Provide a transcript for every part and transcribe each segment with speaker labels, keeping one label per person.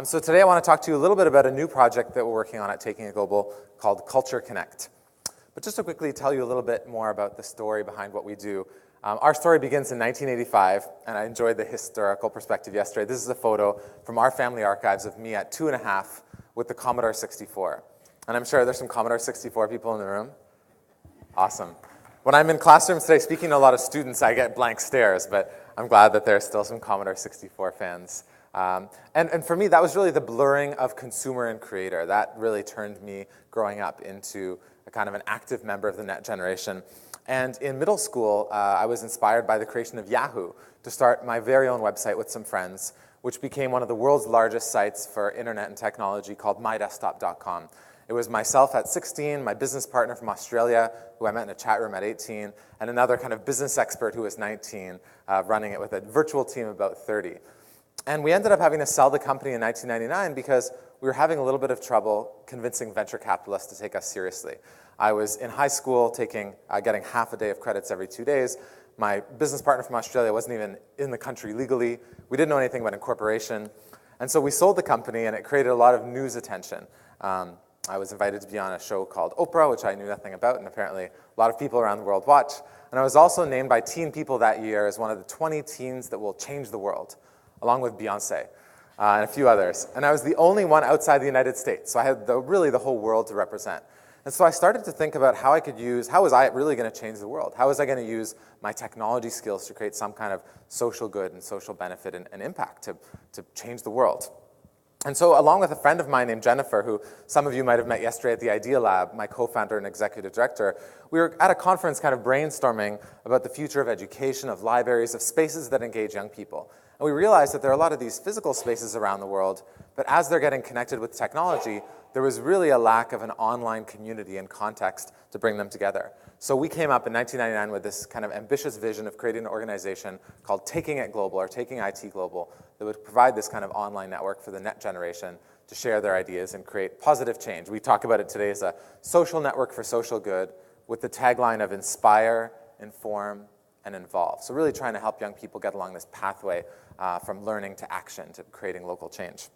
Speaker 1: So today I want to talk to you a little bit about a new project that we're working on at Taking It Global called Culture Connect. But just to quickly tell you a little bit more about the story behind what we do. Our story begins in 1985, and I enjoyed the historical perspective yesterday. This is a photo from our family archives of me at 2.5 with the Commodore 64. And I'm sure there's some Commodore 64 people in the room. Awesome. When I'm in classrooms today speaking to a lot of students, I get blank stares, but I'm glad that there's still some Commodore 64 fans. And for me, that was really the blurring of consumer and creator. That really turned me growing up into a kind of an active member of the net generation. And in middle school, I was inspired by the creation of Yahoo to start my very own website with some friends, which became one of the world's largest sites for internet and technology called mydesktop.com. It was myself at 16, my business partner from Australia, who I met in a chat room at 18, and another kind of business expert who was 19, running it with a virtual team of about 30. And we ended up having to sell the company in 1999 because we were having a little bit of trouble convincing venture capitalists to take us seriously. I was in high school getting half a day of credits every 2 days. My business partner from Australia wasn't even in the country legally. We didn't know anything about incorporation. And so we sold the company, and it created a lot of news attention. I was invited to be on a show called Oprah, which I knew nothing about, and apparently a lot of people around the world watch. And I was also named by Teen People that year as one of the 20 teens that will change the world, along with Beyonce and a few others. And I was the only one outside the United States, so I had really the whole world to represent. And so I started to think about how was I really going to change the world? How was I going to use my technology skills to create some kind of social good and social benefit and impact to change the world? And so along with a friend of mine named Jennifer, who some of you might have met yesterday at the Idea Lab, my co-founder and executive director, we were at a conference kind of brainstorming about the future of education, of libraries, of spaces that engage young people. And we realized that there are a lot of these physical spaces around the world, but as they're getting connected with technology, there was really a lack of an online community and context to bring them together. So we came up in 1999 with this kind of ambitious vision of creating an organization called Taking It Global, or Taking IT Global, that would provide this kind of online network for the net generation to share their ideas and create positive change. We talk about it today as a social network for social good with the tagline of inspire, inform, and involve. So really trying to help young people get along this pathway from learning to action to creating local change.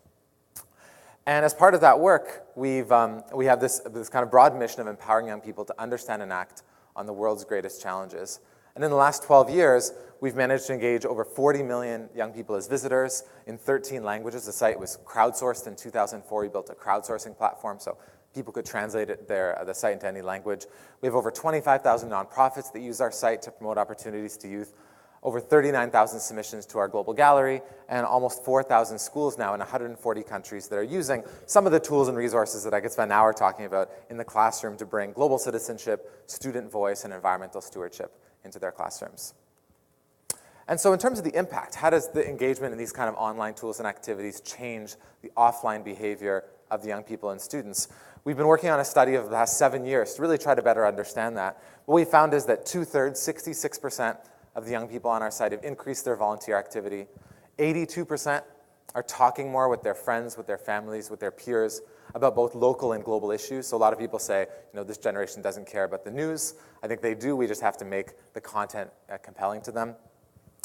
Speaker 1: And as part of that work, we have this kind of broad mission of empowering young people to understand and act on the world's greatest challenges. And in the last 12 years, we've managed to engage over 40 million young people as visitors in 13 languages. The site was crowdsourced in 2004. We built a crowdsourcing platform so people could translate the site into any language. We have over 25,000 nonprofits that use our site to promote opportunities to youth, over 39,000 submissions to our global gallery, and almost 4,000 schools now in 140 countries that are using some of the tools and resources that I could spend an hour talking about in the classroom to bring global citizenship, student voice, and environmental stewardship into their classrooms. And so in terms of the impact, how does the engagement in these kind of online tools and activities change the offline behavior of the young people and students? We've been working on a study of the last 7 years to really try to better understand that. What we found is that 2/3, 66%, of the young people on our site have increased their volunteer activity. 82% are talking more with their friends, with their families, with their peers about both local and global issues. So a lot of people say, this generation doesn't care about the news. I think they do. We just have to make the content compelling to them.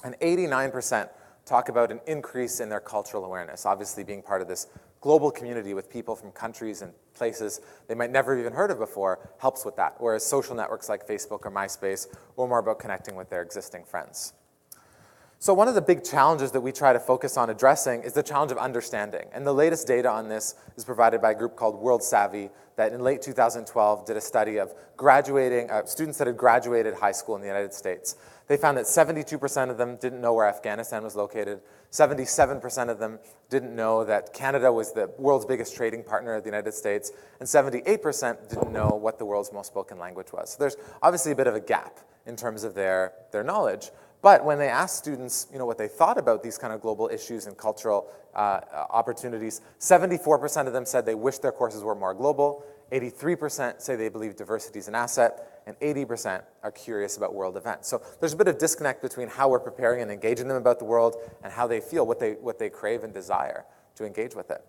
Speaker 1: And 89% talk about an increase in their cultural awareness, obviously being part of this global community with people from countries and places they might never even heard of before helps with that, whereas social networks like Facebook or MySpace were more about connecting with their existing friends. So one of the big challenges that we try to focus on addressing is the challenge of understanding. And the latest data on this is provided by a group called World Savvy that in late 2012 did a study of students that had graduated high school in the United States. They found that 72% of them didn't know where Afghanistan was located. 77% of them didn't know that Canada was the world's biggest trading partner of the United States. And 78% didn't know what the world's most spoken language was. So there's obviously a bit of a gap in terms of their knowledge. But when they asked students, what they thought about these kind of global issues and cultural opportunities, 74% of them said they wish their courses were more global, 83% say they believe diversity is an asset, and 80% are curious about world events. So there's a bit of disconnect between how we're preparing and engaging them about the world and how they feel, what they crave and desire to engage with it.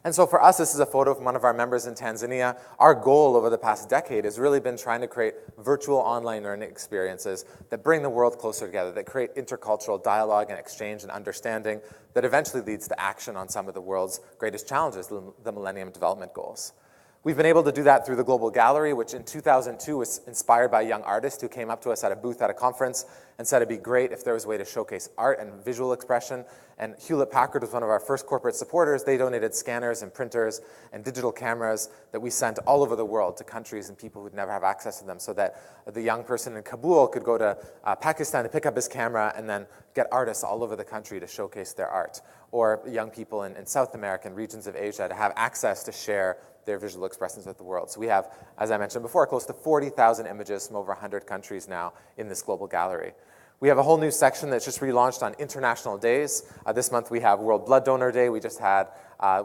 Speaker 1: And so for us, this is a photo from one of our members in Tanzania. Our goal over the past decade has really been trying to create virtual online learning experiences that bring the world closer together, that create intercultural dialogue and exchange and understanding that eventually leads to action on some of the world's greatest challenges, the Millennium Development Goals. We've been able to do that through the Global Gallery, which in 2002 was inspired by a young artist who came up to us at a booth at a conference and said it'd be great if there was a way to showcase art and visual expression. And Hewlett-Packard was one of our first corporate supporters. They donated scanners and printers and digital cameras that we sent all over the world to countries and people who'd never have access to them, so that the young person in Kabul could go to Pakistan to pick up his camera and then get artists all over the country to showcase their art, or young people in South America and regions of Asia to have access to share their visual expressions with the world. So we have, as I mentioned before, close to 40,000 images from over 100 countries now in this global gallery. We have a whole new section that's just relaunched on international days. This month we have World Blood Donor Day. We just had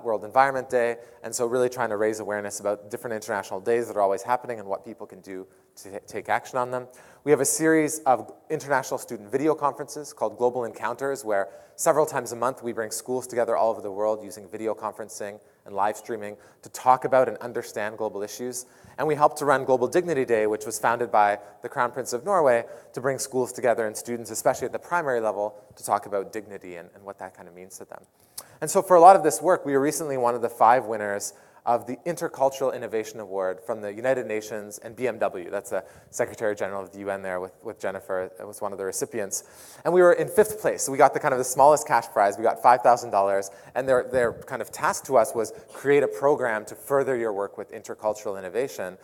Speaker 1: World Environment Day. And so really trying to raise awareness about different international days that are always happening and what people can do to take action on them. We have a series of international student video conferences called Global Encounters, where several times a month we bring schools together all over the world using video conferencing and live streaming to talk about and understand global issues. And we helped to run Global Dignity Day, which was founded by the Crown Prince of Norway, to bring schools together and students, especially at the primary level, to talk about dignity and what that kind of means to them. And so for a lot of this work, we were recently one of the 5 winners of the Intercultural Innovation Award from the United Nations and BMW. That's the Secretary General of the UN there with Jennifer. It was one of the recipients. And we were in 5th place. So we got the kind of the smallest cash prize. We got $5,000. And their kind of task to us was create a program to further your work with intercultural innovation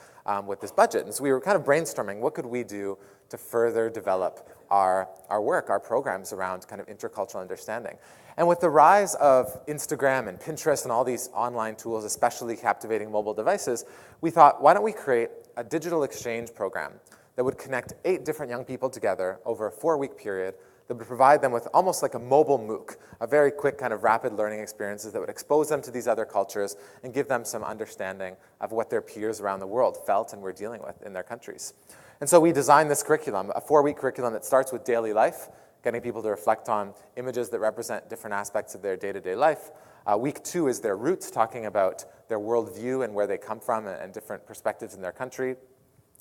Speaker 1: with this budget. And so we were kind of brainstorming, what could we do to further develop our work, our programs around kind of intercultural understanding. And with the rise of Instagram and Pinterest and all these online tools, especially captivating mobile devices, we thought, why don't we create a digital exchange program that would connect 8 different young people together over a 4-week period that would provide them with almost like a mobile MOOC, a very quick kind of rapid learning experiences that would expose them to these other cultures and give them some understanding of what their peers around the world felt and were dealing with in their countries. And so we designed this curriculum, a 4-week curriculum that starts with daily life, getting people to reflect on images that represent different aspects of their day-to-day life. Week 2 is their roots, talking about their worldview and where they come from and different perspectives in their country.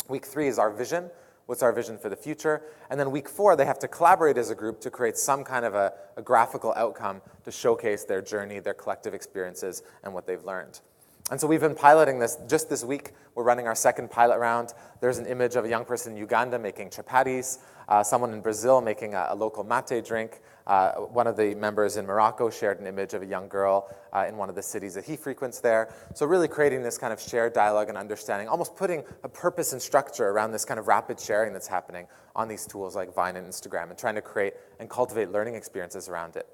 Speaker 1: Week 3 is our vision. What's our vision for the future? And then week 4, they have to collaborate as a group to create some kind of a graphical outcome to showcase their journey, their collective experiences, and what they've learned. And so we've been piloting this just this week. We're running our 2nd pilot round. There's an image of a young person in Uganda making chapatis, someone in Brazil making a local mate drink. One of the members in Morocco shared an image of a young girl in one of the cities that he frequents there. So really creating this kind of shared dialogue and understanding, almost putting a purpose and structure around this kind of rapid sharing that's happening on these tools like Vine and Instagram, and trying to create and cultivate learning experiences around it.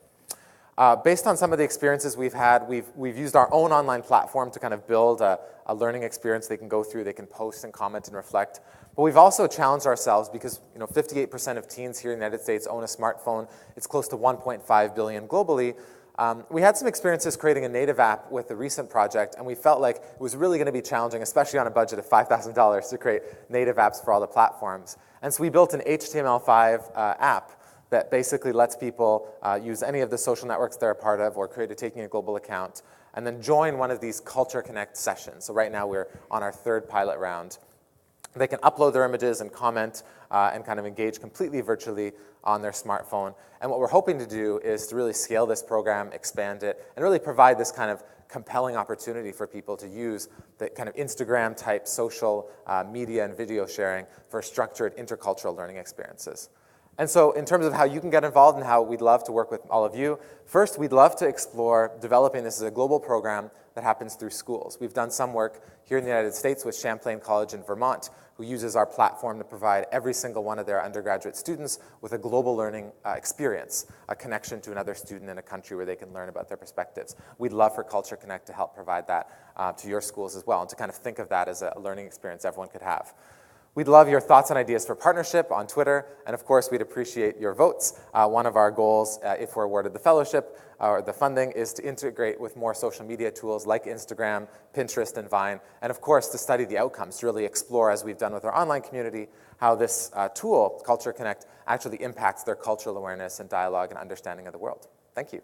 Speaker 1: Based on some of the experiences we've had, we've used our own online platform to kind of build a learning experience they can go through, they can post and comment and reflect. But we've also challenged ourselves because 58% of teens here in the United States own a smartphone. It's close to 1.5 billion globally. We had some experiences creating a native app with a recent project, and we felt like it was really going to be challenging, especially on a budget of $5,000, to create native apps for all the platforms. And so we built an HTML5 app that basically lets people use any of the social networks they're a part of or create a Taking a Global account, and then join one of these Culture Connect sessions. So right now we're on our 3rd pilot round. They can upload their images and comment and kind of engage completely virtually on their smartphone. And what we're hoping to do is to really scale this program, expand it, and really provide this kind of compelling opportunity for people to use the kind of Instagram-type social media and video sharing for structured intercultural learning experiences. And so in terms of how you can get involved and how we'd love to work with all of you, first, we'd love to explore developing this as a global program that happens through schools. We've done some work here in the United States with Champlain College in Vermont, who uses our platform to provide every single one of their undergraduate students with a global learning experience, a connection to another student in a country where they can learn about their perspectives. We'd love for Culture Connect to help provide that to your schools as well, and to kind of think of that as a learning experience everyone could have. We'd love your thoughts and ideas for partnership on Twitter, and of course, we'd appreciate your votes. One of our goals, if we're awarded the fellowship or the funding, is to integrate with more social media tools like Instagram, Pinterest, and Vine, and of course, to study the outcomes, to really explore, as we've done with our online community, how this tool, Culture Connect, actually impacts their cultural awareness and dialogue and understanding of the world. Thank you.